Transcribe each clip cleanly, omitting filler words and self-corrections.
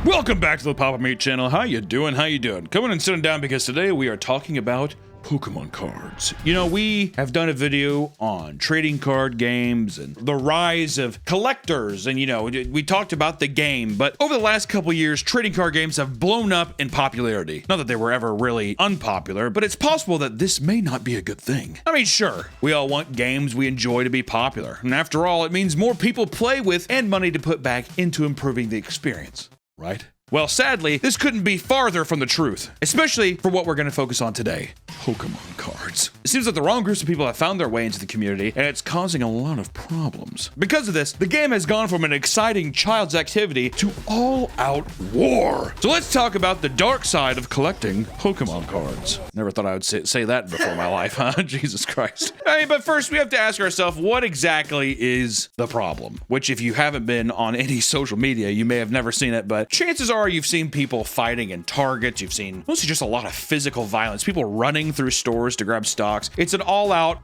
Welcome back to the Papa Meat channel. How you doing? How you doing? Coming and sitting down because today we are talking about Pokemon cards. You know, we have done a video on trading card games and the rise of collectors, and you know, we talked about the game, but over the last couple years, trading card games have blown up in popularity. Not that they were ever really unpopular, but it's possible that this may not be a good thing. I mean, sure, we all want games we enjoy to be popular, and after all, it means more people play with and money to put back into improving the experience, right? Well, sadly, this couldn't be farther from the truth, especially for what we're going to focus on today, Pokemon cards. It seems like the wrong groups of people have found their way into the community, and it's causing a lot of problems. Because of this, the game has gone from an exciting child's activity to all-out war. So let's talk about the dark side of collecting Pokemon cards. Never thought I would say that before in my life, huh? Jesus Christ. Hey, but first we have to ask ourselves, what exactly is the problem? Which, if you haven't been on any social media, you may have never seen it, but chances are you've seen people fighting in Targets, you've seen mostly just a lot of physical violence, people running through stores to grab stocks. It's an all-out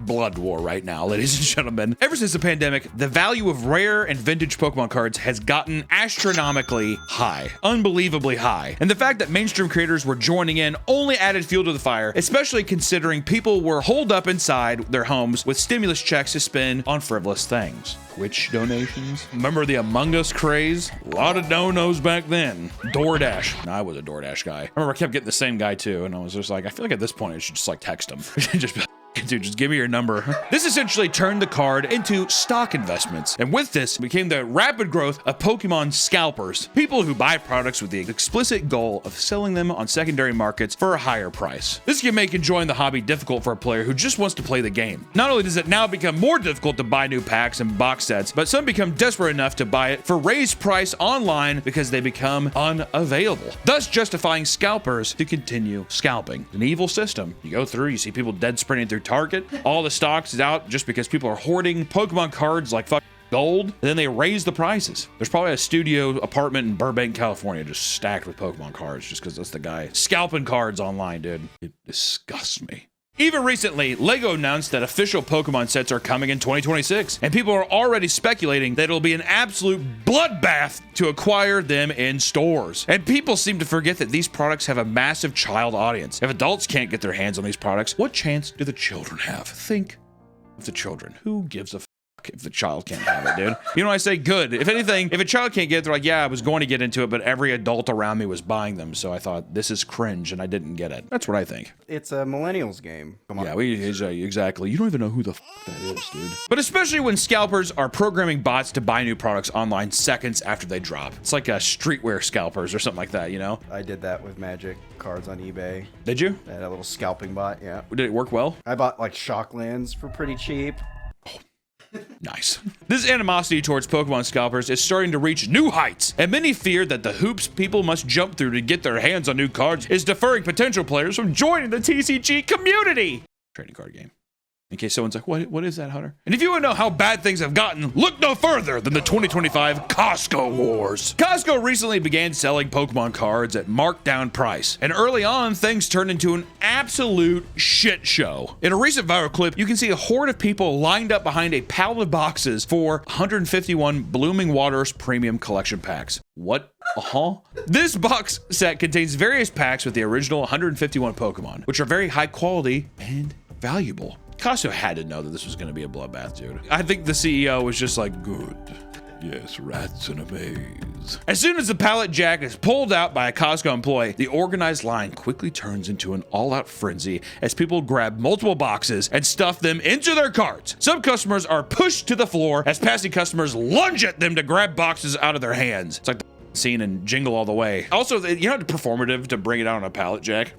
blood war right now, ladies and gentlemen. Ever since the pandemic, the value of rare and vintage Pokemon cards has gotten astronomically high, unbelievably high. And the fact that mainstream creators were joining in only added fuel to the fire, especially considering people were holed up inside their homes with stimulus checks to spend on frivolous things. Twitch donations. Remember the Among Us craze? A lot of no-nos back then. DoorDash. I was a DoorDash guy. I remember I kept getting the same guy too, and I was just like, I feel like at this point I should just like text him. Just be like, dude, just give me your number. This essentially turned the card into stock investments. And with this became the rapid growth of Pokemon scalpers, people who buy products with the explicit goal of selling them on secondary markets for a higher price. This can make enjoying the hobby difficult for a player who just wants to play the game. Not only does it now become more difficult to buy new packs and box sets, but some become desperate enough to buy it for raised price online because they become unavailable, thus justifying scalpers to continue scalping. An evil system. You go through, you see people dead sprinting through Target, all the stocks is out just because people are hoarding Pokemon cards like fucking gold, and then they raise the prices. There's probably a studio apartment in Burbank, California just stacked with Pokemon cards just because that's the guy scalping cards online, dude. It disgusts me. Even recently, LEGO announced that official Pokemon sets are coming in 2026, and people are already speculating that it'll be an absolute bloodbath to acquire them in stores. And people seem to forget that these products have a massive child audience. If adults can't get their hands on these products, what chance do the children have? Think of the children. Who gives a if the child can't have it, dude? You know, I say good. If anything, if a child can't get it, they're like, yeah, I was going to get into it, but every adult around me was buying them, so I thought, this is cringe, and I didn't get it. That's what I think. It's a millennials game. Come on. Yeah, exactly. You don't even know who the that is, dude. But especially when scalpers are programming bots to buy new products online seconds after they drop. It's like a streetwear scalpers or something like that, you know? I did that with Magic cards on eBay. Did you? I had a little scalping bot, yeah. Did it work well? I bought like Shocklands for pretty cheap. Nice. This animosity towards Pokemon scalpers is starting to reach new heights, and many fear that the hoops people must jump through to get their hands on new cards is deferring potential players from joining the TCG community. Trading card game. In case someone's like, what is that, Hunter? And if you want to know how bad things have gotten, look no further than the 2025 Costco wars. Costco recently began selling Pokemon cards at marked down price, and early on, things turned into an absolute shit show. In a recent viral clip, you can see a horde of people lined up behind a pallet of boxes for 151 Blooming Waters premium collection packs. What? This box set contains various packs with the original 151 Pokemon, which are very high quality and valuable. Costco had to know that this was going to be a bloodbath, dude. I think the CEO was just like, good. Yes, rats in a maze. As soon as the pallet jack is pulled out by a Costco employee, the organized line quickly turns into an all-out frenzy as people grab multiple boxes and stuff them into their carts. Some customers are pushed to the floor as passing customers lunge at them to grab boxes out of their hands. It's like the scene in Jingle All the Way. Also, you know, it's performative to bring it out on a pallet jack.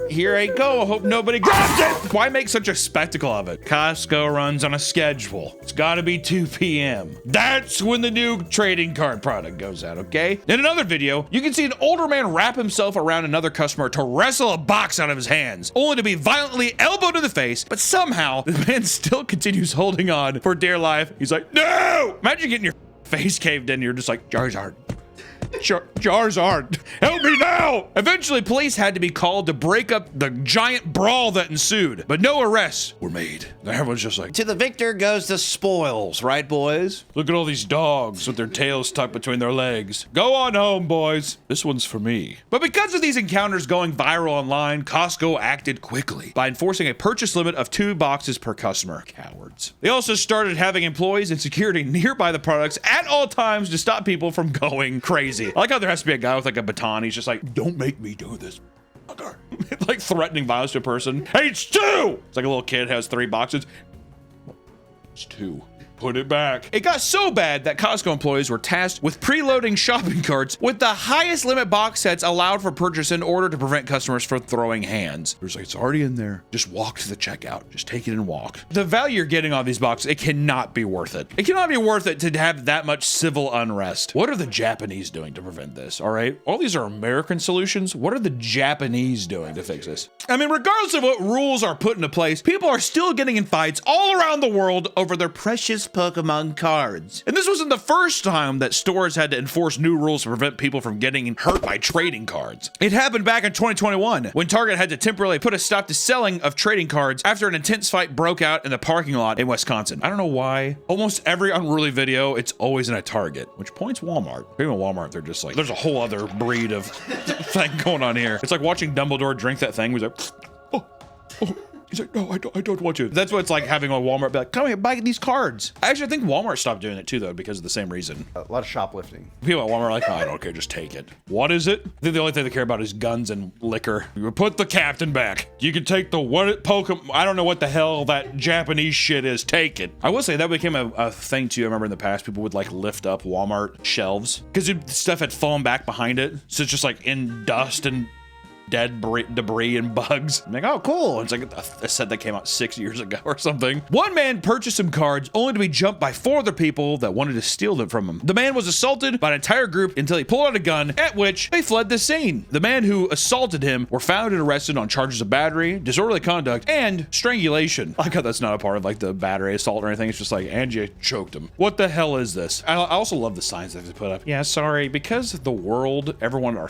Here I go. I hope nobody grabs it. Why make such a spectacle of it? Costco runs on a schedule. It's got to be 2 p.m. That's when the new trading card product goes out, okay? In another video, you can see an older man wrap himself around another customer to wrestle a box out of his hands, only to be violently elbowed in the face, but somehow the man still continues holding on for dear life. He's like, no! Imagine getting your face caved in. You're just like, Jar Jar. Charizard, help me now! Eventually, police had to be called to break up the giant brawl that ensued, but no arrests were made. Everyone's just like, To the victor goes the spoils, right, boys? look at all these dogs with their tails tucked between their legs. Go on home, boys. This one's for me. But because of these encounters going viral online, Costco acted quickly by enforcing a purchase limit of 2 boxes per customer. Cowards. They also started having employees and security nearby the products at all times to stop people from going crazy. I like how there has to be a guy with like a baton. He's just like, don't make me do this. Like threatening violence to a person. Hey, it's 2! It's like a little kid has 3 boxes. It's 2. Put it back. It got so bad that Costco employees were tasked with preloading shopping carts with the highest limit box sets allowed for purchase in order to prevent customers from throwing hands. There's like, it's already in there. Just walk to the checkout. Just take it and walk. The value you're getting on these boxes, it cannot be worth it. It cannot be worth it to have that much civil unrest. What are the Japanese doing to prevent this? All right. All these are American solutions. What are the Japanese doing to fix this? I mean, regardless of what rules are put into place, people are still getting in fights all around the world over their precious Pokemon cards. And this wasn't the first time that stores had to enforce new rules to prevent people from getting hurt by trading cards. It happened back in 2021 when Target had to temporarily put a stop to selling of trading cards after an intense fight broke out in the parking lot in Wisconsin. I don't know why. Almost every unruly video, it's always in a Target, which points Walmart. Even Walmart, they're just like, there's a whole other breed of thing going on here. It's like watching Dumbledore drink that thing. He's like, oh. He's like, no, I don't want you. That's what it's like having a Walmart be like, come here, buy these cards. Actually, I think Walmart stopped doing it too, though, because of the same reason. A lot of shoplifting. People at Walmart are like, oh, I don't care, just take it. What is it? I think the only thing they care about is guns and liquor. You put the captain back. You can take the Pokemon, I don't know what the hell that Japanese shit is, take it. I will say that became a thing too. I remember in the past, people would like lift up Walmart shelves because stuff had fallen back behind it. So it's just like in dust and dead debris and bugs. I'm like, oh, cool. It's like a set that came out 6 years ago or something. One man purchased some cards only to be jumped by 4 other people that wanted to steal them from him. The man was assaulted by an entire group until he pulled out a gun, at which they fled the scene. The man who assaulted him were found and arrested on charges of battery, disorderly conduct, and strangulation. I got that's not a part of like the battery assault or anything. It's just like, and you choked him. What the hell is this? I also love the signs that they put up. Yeah, sorry, because the world, everyone are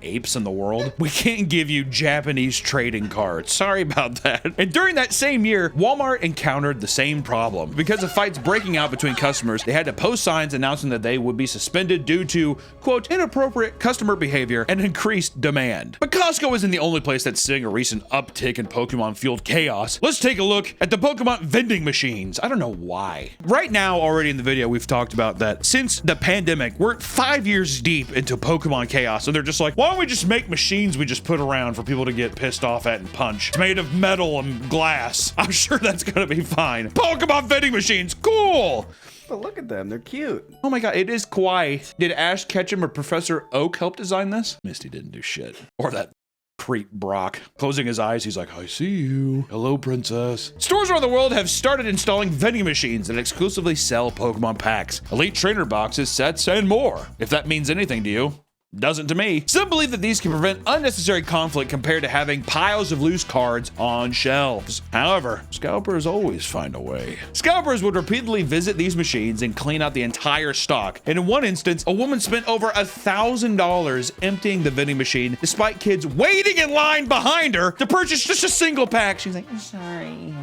apes in the world, we can't give you Japanese trading cards. Sorry about that. And during that same year, Walmart encountered the same problem. Because of fights breaking out between customers, they had to post signs announcing that they would be suspended due to, quote, inappropriate customer behavior and increased demand. But Costco isn't the only place that's seeing a recent uptick in Pokemon-fueled chaos. Let's take a look at the Pokemon vending machines. I don't know why. Right now, already in the video, we've talked about that since the pandemic, we're 5 years deep into Pokemon chaos, and they're just like, why don't we just make machines we just put around for people to get pissed off at and punch? It's made of metal and glass. I'm sure that's gonna be fine. Pokemon vending machines, cool! But look at them, they're cute. Oh my god, it is kawaii. Did Ash Ketchum or Professor Oak help design this? Misty didn't do shit. Or that creep Brock. Closing his eyes, he's like, I see you. Hello, princess. Stores around the world have started installing vending machines that exclusively sell Pokemon packs, elite trainer boxes, sets, and more. If that means anything to you. Doesn't to me. Some believe that these can prevent unnecessary conflict compared to having piles of loose cards on shelves. However, scalpers always find a way. Scalpers would repeatedly visit these machines and clean out the entire stock. And in one instance, a woman spent over $1,000 emptying the vending machine despite kids waiting in line behind her to purchase just a single pack. She's like, sorry.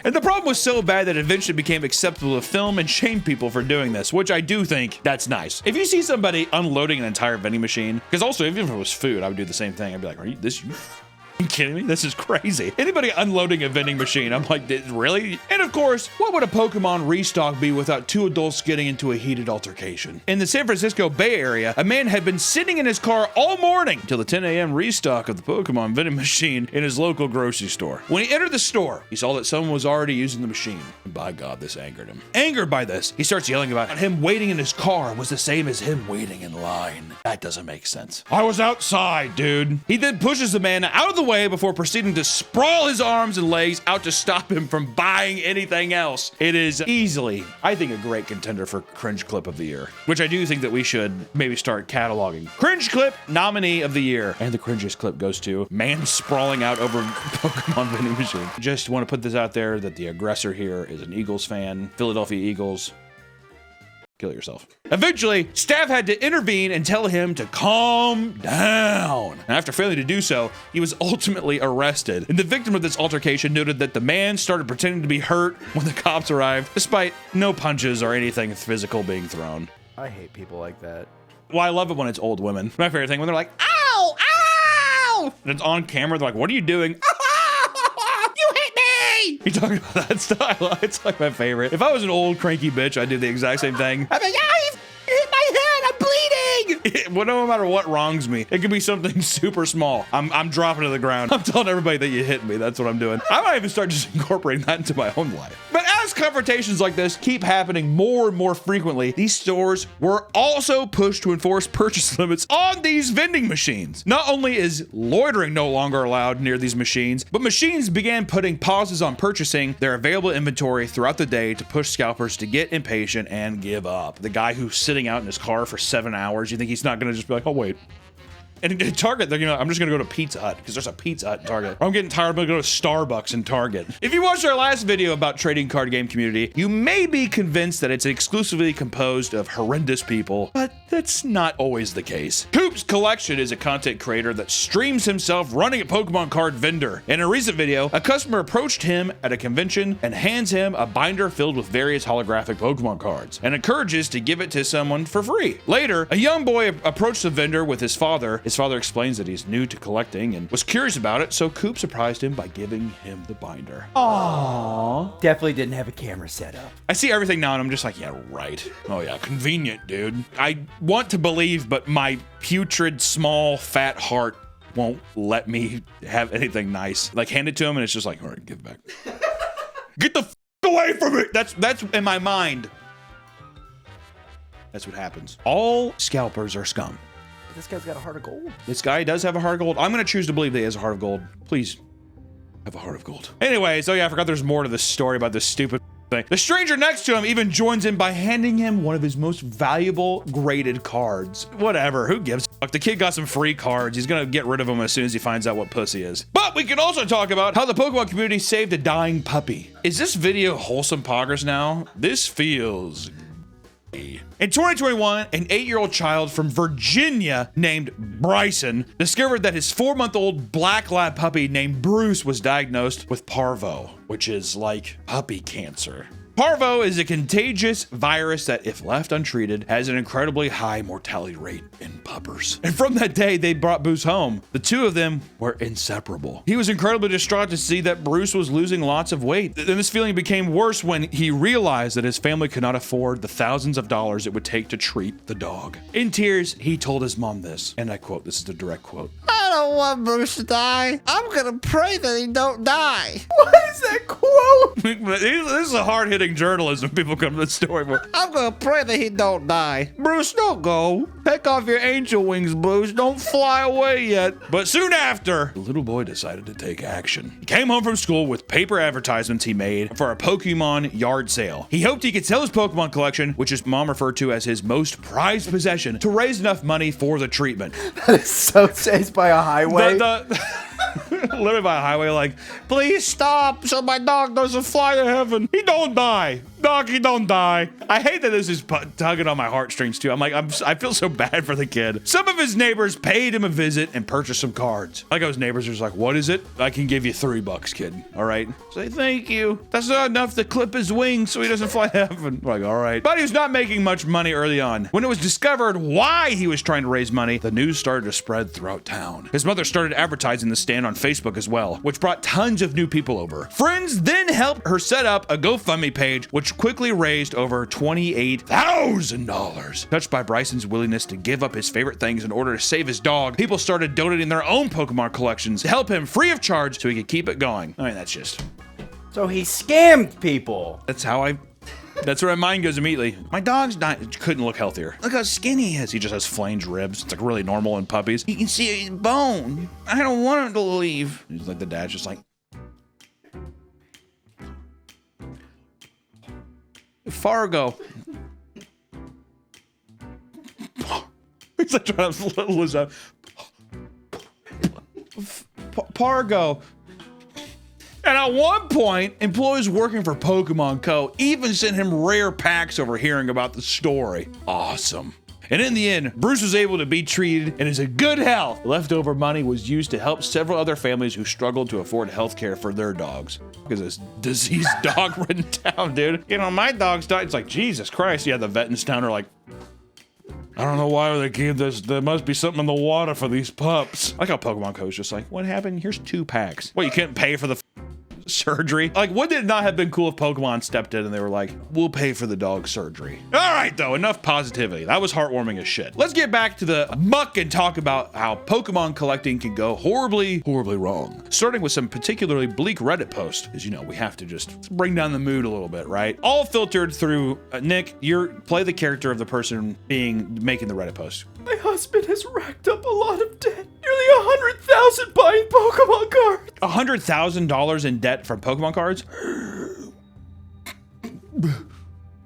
And the problem was so bad that it eventually became acceptable to film and shame people for doing this, which I do think that's nice. If you see somebody unloading an entire vending machine, because also even if it was food, I would do the same thing. I'd be like, are you kidding me? This is crazy. Anybody unloading a vending machine, I'm like, really? And of course, what would a Pokemon restock be without 2 adults getting into a heated altercation? In the San Francisco Bay Area, a man had been sitting in his car all morning till the 10 a.m. restock of the Pokemon vending machine in his local grocery store. When he entered the store, he saw that someone was already using the machine. And by God, this angered him. Angered by this, he starts yelling about him waiting in his car was the same as him waiting in line. That doesn't make sense. I was outside, dude. He then pushes the man out of the way before proceeding to sprawl his arms and legs out to stop him from buying anything else. It is easily, I think, a great contender for cringe clip of the year, which I do think that we should maybe start cataloging. Cringe clip nominee of the year. And the cringiest clip goes to man sprawling out over Pokemon vending machine. Just want to put this out there that the aggressor here is an Eagles fan. Philadelphia Eagles. kill yourself. Eventually, staff had to intervene and tell him to calm down. And after failing to do so, he was ultimately arrested. And the victim of this altercation noted that the man started pretending to be hurt when the cops arrived, despite no punches or anything physical being thrown. I hate people like that. Well, I love it when it's old women. My favorite thing when they're like, ow, ow! And it's on camera, they're like, what are you doing? You hit me! You talking about that style? It's like my favorite. If I was an old cranky bitch, I'd do the exact same thing. I'd be like, ah, you hit my head, I'm bleeding! Well, no matter what wrongs me, it could be something super small. I'm dropping to the ground. I'm telling everybody that you hit me. That's what I'm doing. I might even start just incorporating that into my own life. But as confrontations like this keep happening more and more frequently, these stores were also pushed to enforce purchase limits on these vending machines. Not only is loitering no longer allowed near these machines, but machines began putting pauses on purchasing their available inventory throughout the day to push scalpers to get impatient and give up. The guy who's sitting out in his car for 7 hours, you think he's not gonna just be like, oh wait. And at Target, they're I'm just gonna go to Pizza Hut because there's a Pizza Hut in Target. I'm getting tired, I'm gonna go to Starbucks in Target. If you watched our last video about trading card game community, you may be convinced that it's exclusively composed of horrendous people, but that's not always the case. Coop's Collection is a content creator that streams himself running a Pokemon card vendor. In a recent video, a customer approached him at a convention and hands him a binder filled with various holographic Pokemon cards and encourages to give it to someone for free. Later, a young boy approached the vendor with his father. His father explains that he's new to collecting and was curious about it, so Coop surprised him by giving him the binder. Aww. Definitely didn't have a camera set up. I see everything now and I'm just like, yeah, right. Oh yeah, convenient, dude. I want to believe, but my putrid, small, fat heart won't let me have anything nice. Like, hand it to him and it's just like, all right, give it back. Get the f away from it! That's in my mind. That's what happens. All scalpers are scum. This guy's got a heart of gold. This guy does have a heart of gold. I'm gonna choose to believe that he has a heart of gold. Please have a heart of gold. Anyway, so yeah, I forgot there's more to this story about this stupid thing. The stranger next to him even joins in by handing him one of his most valuable graded cards. Whatever, who gives a fuck? The kid got some free cards. He's gonna get rid of them as soon as he finds out what pussy is. But we can also talk about how the Pokemon community saved a dying puppy. Is this video wholesome poggers now? This feels... In 2021, an 8-year-old child from Virginia named Brazen discovered that his 4-month-old black lab puppy named Bruce was diagnosed with parvo, which is like puppy cancer. Parvo is a contagious virus that, if left untreated, has an incredibly high mortality rate in puppers. And from that day, they brought Bruce home. The two of them were inseparable. He was incredibly distraught to see that Bruce was losing lots of weight. And this feeling became worse when he realized that his family could not afford the thousands of dollars it would take to treat the dog. In tears, he told his mom this, and I quote, this is the direct quote. I don't want Bruce to die. I'm gonna pray that he don't die. What is that quote? This is a hard-hitting journalism people come to this story for. I'm gonna pray that he don't die. Bruce, don't go. Take off your angel wings, Bruce. Don't fly away yet. But soon after, the little boy decided to take action. He came home from school with paper advertisements he made for a Pokemon yard sale. He hoped he could sell his Pokemon collection, which his mom referred to as his most prized possession, to raise enough money for the treatment. That is so chased by a highway. Literally by a highway, like, please stop so my dog doesn't fly to heaven. He don't die. Dog, he don't die. I hate that this is tugging on my heartstrings too. I'm like, I feel so bad for the kid. Some of his neighbors paid him a visit and purchased some cards. Like, his neighbors are just like, what is it? I can give you $3, kid. All right. Say thank you. That's not enough to clip his wings so he doesn't fly to heaven. Like, all right. But he was not making much money early on. When it was discovered why he was trying to raise money, the news started to spread throughout town. His mother started advertising the stand on Facebook as well, which brought tons of new people over. Friends then helped her set up a GoFundMe page, which quickly raised over $28,000. Touched by Bryson's willingness to give up his favorite things in order to save his dog, people started donating their own Pokemon collections to help him free of charge so he could keep it going. I mean, that's just... So he scammed people. That's where my mind goes immediately. My dog's not, couldn't look healthier. Look how skinny he is. He just has flanged ribs. It's like really normal in puppies. You can see his bone. I don't want him to leave. He's like, the dad's just like, Fargo. He's like trying to lose up. Pargo. And at one point, employees working for Pokemon Co. even sent him rare packs over hearing about the story. Awesome. And in the end, Bruce was able to be treated and is in good health. Leftover money was used to help several other families who struggled to afford health care for their dogs. Because this diseased dog ridden town, dude. You know, my dog's died. It's like, Jesus Christ. Yeah, the vet in this town are like, I don't know why they keep this. There must be something in the water for these pups. I like how Pokemon Co. is just like, what happened? Here's 2 packs. Well, you can't pay for the surgery. Like, wouldn't it not have been cool if Pokemon stepped in and they were like, we'll pay for the dog surgery? All right, though, enough positivity. That was heartwarming as shit. Let's get back to the muck and talk about how Pokemon collecting can go horribly, horribly wrong. Starting with some particularly bleak Reddit posts, because, you know, we have to just bring down the mood a little bit, right? All filtered through, Nick, play the character of the person making the Reddit post. My husband has racked up a lot of debt. Nearly 100,000 buying Pokemon cards. $100,000 in debt from Pokemon cards?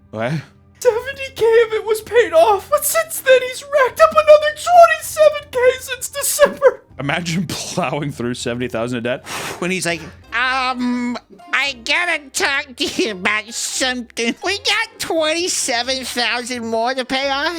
What? 70K of it was paid off, but since then he's racked up another 27K since December. Imagine plowing through 70,000 in debt. When he's like, I gotta talk to you about something. We got 27,000 more to pay off.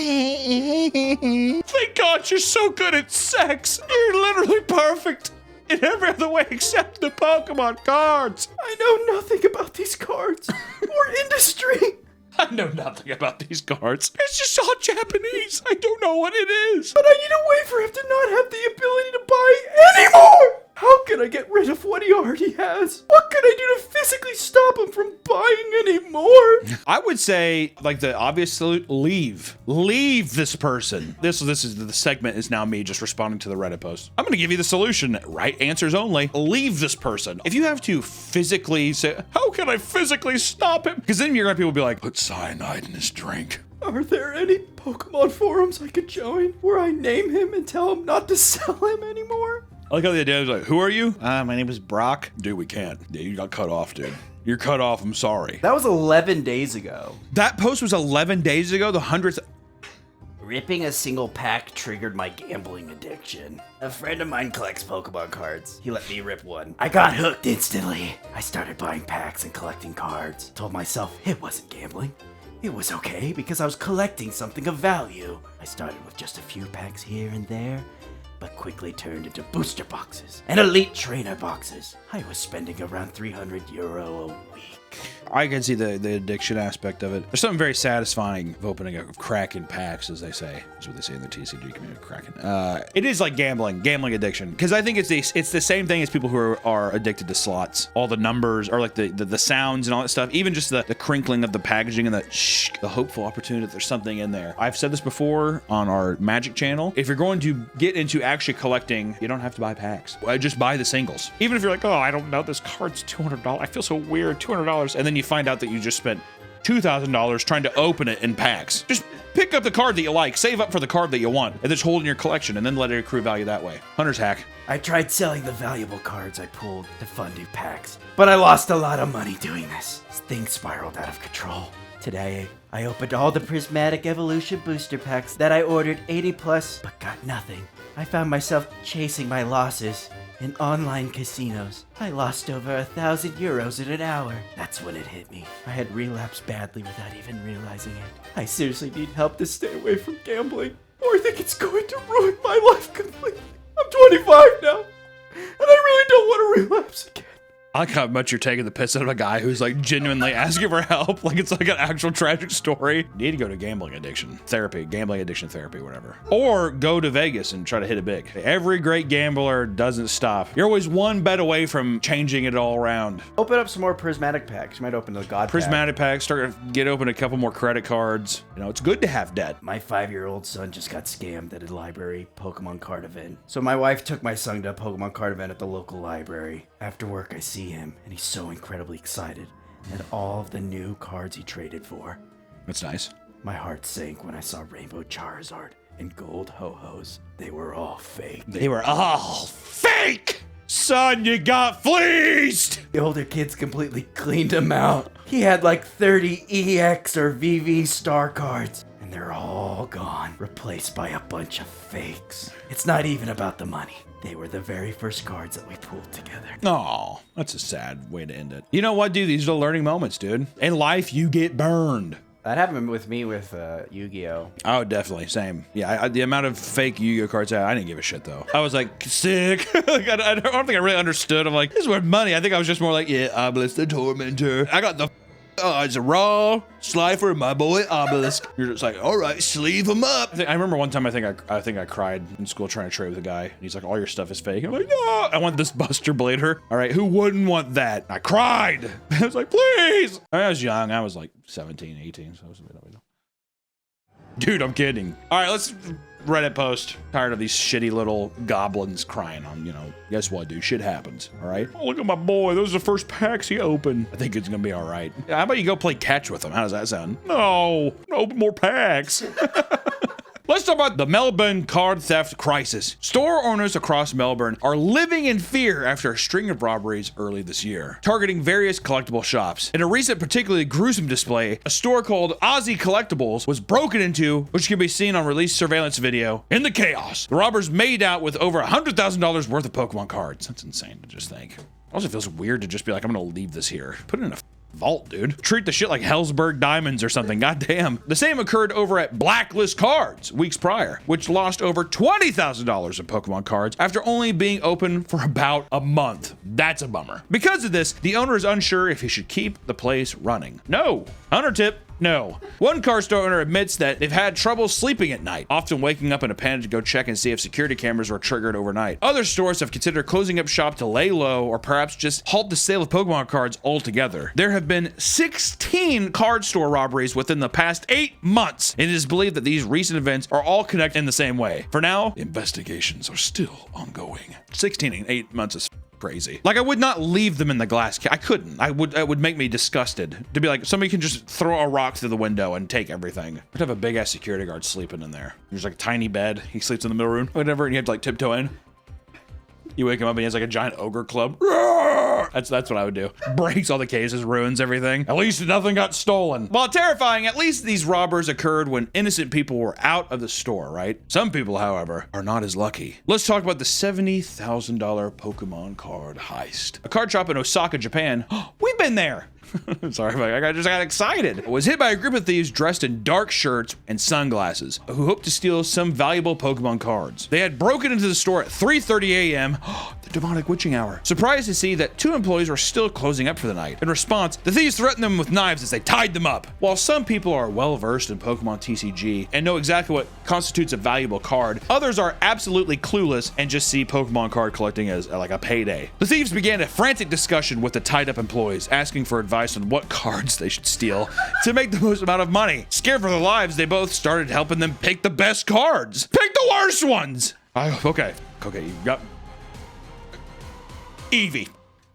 Thank God you're so good at sex. You're literally perfect in every other way except the Pokemon cards. I know nothing about these cards or industry. I know nothing about these cards. It's just all Japanese. I don't know what it is. But I need a way for him to not have the ability to buy anymore. How can I get rid of what he already has? What can I do to physically stop him from buying anymore? I would say, like, the obvious salute, leave. Leave this person. This is the segment is now me just responding to the Reddit post. I'm gonna give you the solution. Right answers only. Leave this person. If you have to physically say, how can I physically stop him? Because then you're gonna people be like, put cyanide in his drink. Are there any Pokemon forums I could join where I name him and tell him not to sell him anymore? I like how the idea is like, who are you? My name is Brock. Dude, we can't. Yeah, you got cut off, dude. You're cut off. I'm sorry. That was 11 days ago. That post was 11 days ago, the 100th. Ripping a single pack triggered my gambling addiction. A friend of mine collects Pokemon cards. He let me rip one. I got hooked instantly. I started buying packs and collecting cards. Told myself it wasn't gambling. It was okay because I was collecting something of value. I started with just a few packs here and there, but quickly turned into booster boxes and elite trainer boxes. I was spending around €300 a week. I can see the addiction aspect of it. There's something very satisfying of opening a crack in packs, as they say. That's what they say in the TCG community, cracking. It is like gambling addiction. Because I think it's the same thing as people who are addicted to slots. All the numbers, or like the sounds and all that stuff. Even just the crinkling of the packaging and the hopeful opportunity that there's something in there. I've said this before on our Magic channel. If you're going to get into actually collecting, you don't have to buy packs. Just buy the singles. Even if you're like, oh, I don't know, this card's $200. I feel so weird, $200. And then you find out that you just spent $2,000 trying to open it in packs. Just pick up the card that you like, save up for the card that you want, and just hold in your collection, and then let it accrue value that way. Hunter's hack. I tried selling the valuable cards I pulled to fund new packs, but I lost a lot of money doing this. Things spiraled out of control. Today, I opened all the Prismatic Evolution booster packs that I ordered 80 plus, but got nothing. I found myself chasing my losses in online casinos. I lost over €1,000 in an hour. That's when it hit me. I had relapsed badly without even realizing it. I seriously need help to stay away from gambling, or I think it's going to ruin my life completely. I'm 25 now, and I really don't want to relapse again. I like how much you're taking the piss out of a guy who's like genuinely asking for help. Like it's like an actual tragic story. You need to go to gambling addiction therapy, whatever. Or go to Vegas and try to hit it big. Every great gambler doesn't stop. You're always one bet away from changing it all around. Open up some more prismatic packs. You might open the God Prismatic packs, start to get open a couple more credit cards. You know, it's good to have debt. My 5-year-old son just got scammed at a library Pokemon card event. So my wife took my son to a Pokemon card event at the local library. After work, I see him, and he's so incredibly excited at all of the new cards he traded for. That's nice. My heart sank when I saw Rainbow Charizard and Gold Ho-Hos. They were all fake. They were all fake! Son, you got fleeced! The older kids completely cleaned him out. He had like 30 EX or VV star cards. and they're all gone, replaced by a bunch of fakes. It's not even about the money. They were the very first cards that we pulled together. Oh, that's a sad way to end it. You know what, dude? These are the learning moments, dude. In life, you get burned. That happened with me with Yu-Gi-Oh! Oh, definitely. Same. Yeah, the amount of fake Yu-Gi-Oh cards I didn't give a shit, though. I was like, sick. Like, I don't think I really understood. I'm like, this is worth money. I think I was just more like, yeah, Obelisk the Tormentor. I got the it's a raw Slifer, my boy Obelisk. You're just like, all right, sleeve him up. I remember one time I think I cried in school trying to trade with a guy. And he's like, all your stuff is fake. I'm like, no, I want this Buster Blader. All right, who wouldn't want that? I cried. I was like, please. I was young. I was like 17, 18. So I was a bit. Dude, I'm kidding. All right, let's Reddit post. Tired of these shitty little goblins crying on, guess what, dude? Shit happens, all right? Oh, look at my boy. Those are the first packs he opened. I think it's gonna be all right. Yeah, how about you go play catch with him? How does that sound? No, open more packs. Let's talk about the Melbourne card theft crisis. Store owners across Melbourne are living in fear after a string of robberies early this year, targeting various collectible shops. In a recent particularly gruesome display, a store called Aussie Collectibles was broken into, which can be seen on released surveillance video. In the chaos, the robbers made out with over $100,000 worth of Pokemon cards. That's insane to just think. It also feels weird to just be like, I'm gonna leave this here. Put it in a vault, dude. Treat the shit like Hellsberg diamonds or something. Goddamn. The same occurred over at Blacklist Cards weeks prior, which lost over $20,000 of Pokemon cards after only being open for about a month. That's a bummer. Because of this, the owner is unsure if he should keep the place running. No. Hunter tip. No. One card store owner admits that they've had trouble sleeping at night, often waking up in a panic to go check and see if security cameras were triggered overnight. Other stores have considered closing up shop to lay low or perhaps just halt the sale of Pokemon cards altogether. There have been 16 card store robberies within the past 8 months, and it is believed that these recent events are all connected in the same way. For now, the investigations are still ongoing. 16 in 8 months is crazy. Like, I would not leave them in the glass case. I couldn't. It would make me disgusted to be like, somebody can just throw a rock through the window and take everything. I'd have a big ass security guard sleeping in there. There's like a tiny bed. He sleeps in the middle room, whatever, and you have to like tiptoe in. You wake him up and he has like a giant ogre club. That's what I would do. Breaks all the cases, ruins everything. At least nothing got stolen. While terrifying, at least these robbers occurred when innocent people were out of the store, right? Some people, however, are not as lucky. Let's talk about the $70,000 Pokemon card heist. A card shop in Osaka, Japan. We've been there. Sorry, I just got excited. Was hit by a group of thieves dressed in dark shirts and sunglasses who hoped to steal some valuable Pokemon cards. They had broken into the store at 3:30 a.m. The demonic witching hour. Surprised to see that 2 employees were still closing up for the night. In response, the thieves threatened them with knives as they tied them up. While some people are well versed in Pokemon TCG and know exactly what constitutes a valuable card, others are absolutely clueless and just see Pokemon card collecting as like a payday. The thieves began a frantic discussion with the tied up employees, asking for advice on what cards they should steal to make the most amount of money. Scared for their lives, they both started helping them pick the best cards. Pick the worst ones! Okay, you got Eevee.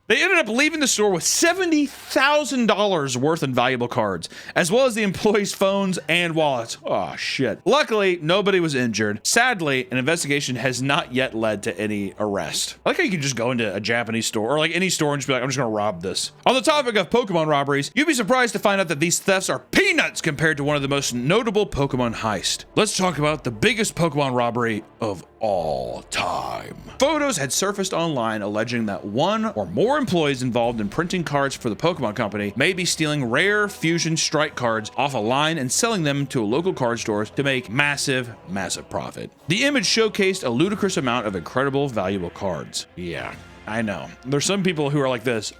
They ended up leaving the store with $70,000 worth in valuable cards, as well as the employees' phones and wallets. Oh, shit. Luckily, nobody was injured. Sadly, an investigation has not yet led to any arrest. I like how you can just go into a Japanese store or like any store and just be like, I'm just gonna rob this. On the topic of Pokemon robberies, you'd be surprised to find out that these thefts are peanuts compared to one of the most notable Pokemon heists. Let's talk about the biggest Pokemon robbery of all time. Photos had surfaced online alleging that one or more employees involved in printing cards for the Pokemon Company may be stealing rare Fusion Strike cards off a line and selling them to local card stores to make massive profit. The image showcased a ludicrous amount of incredible valuable cards. Yeah, I know. There's some people who are like this.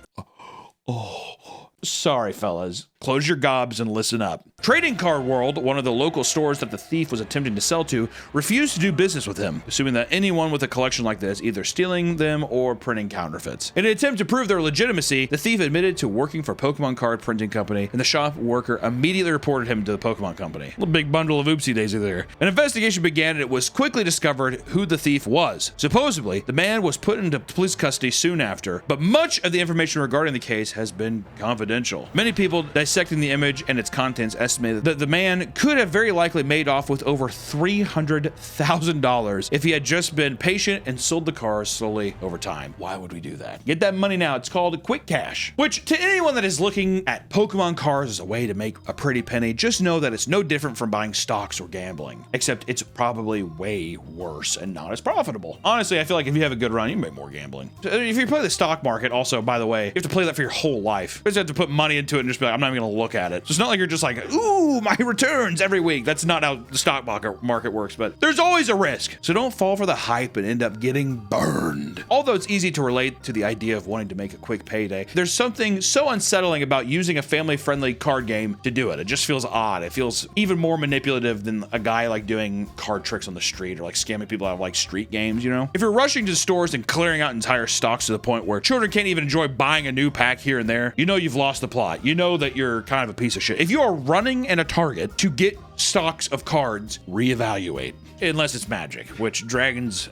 Sorry, fellas. Close your gobs and listen up. Trading Card World, one of the local stores that the thief was attempting to sell to, refused to do business with him, assuming that anyone with a collection like this either stealing them or printing counterfeits. In an attempt to prove their legitimacy, the thief admitted to working for a Pokemon card printing company, and the shop worker immediately reported him to the Pokemon Company. A big bundle of oopsie daisy there. An investigation began, and it was quickly discovered who the thief was. Supposedly, the man was put into police custody soon after, but much of the information regarding the case has been confidential. Many people dissecting the image and its contents, estimated that the man could have very likely made off with over $300,000 if he had just been patient and sold the cars slowly over time. Why would we do that? Get that money now. It's called quick cash, which to anyone that is looking at Pokemon cards as a way to make a pretty penny, just know that it's no different from buying stocks or gambling, except it's probably way worse and not as profitable. Honestly, I feel like if you have a good run, you can make more gambling. If you play the stock market, also, by the way, you have to play that for your whole life. You just have to put money into it and just be like, I'm not even gonna look at it. So it's not like you're just like, ooh, my returns every week. That's not how the stock market works, but there's always a risk. So don't fall for the hype and end up getting burned. Although it's easy to relate to the idea of wanting to make a quick payday, there's something so unsettling about using a family-friendly card game to do it. It just feels odd. It feels even more manipulative than a guy like doing card tricks on the street or like scamming people out of like street games, you know? If you're rushing to stores and clearing out entire stocks to the point where children can't even enjoy buying a new pack here and there, you know you've lost the plot. You know that you're kind of a piece of shit. If you are running in a Target to get stocks of cards, reevaluate. Unless it's magic, which dragons...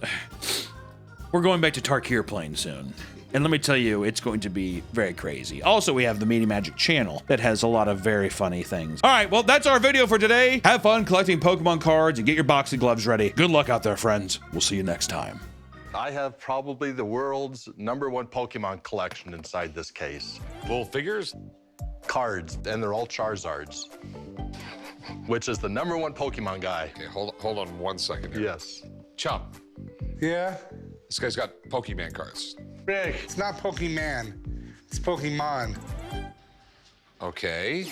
We're going back to Tarkir playing soon. And let me tell you, it's going to be very crazy. Also, we have the Meaty Magic channel that has a lot of very funny things. All right, well, that's our video for today. Have fun collecting Pokemon cards and get your boxing gloves ready. Good luck out there, friends. We'll see you next time. I have probably the world's #1 Pokemon collection inside this case. Full figures? Cards, and they're all Charizards, which is the #1 Pokemon guy. Okay, hold on 1 second here. Yes. Chump, Yeah? this guy's got Pokemon cards. Big. It's not Pokemon. It's Pokemon. Okay.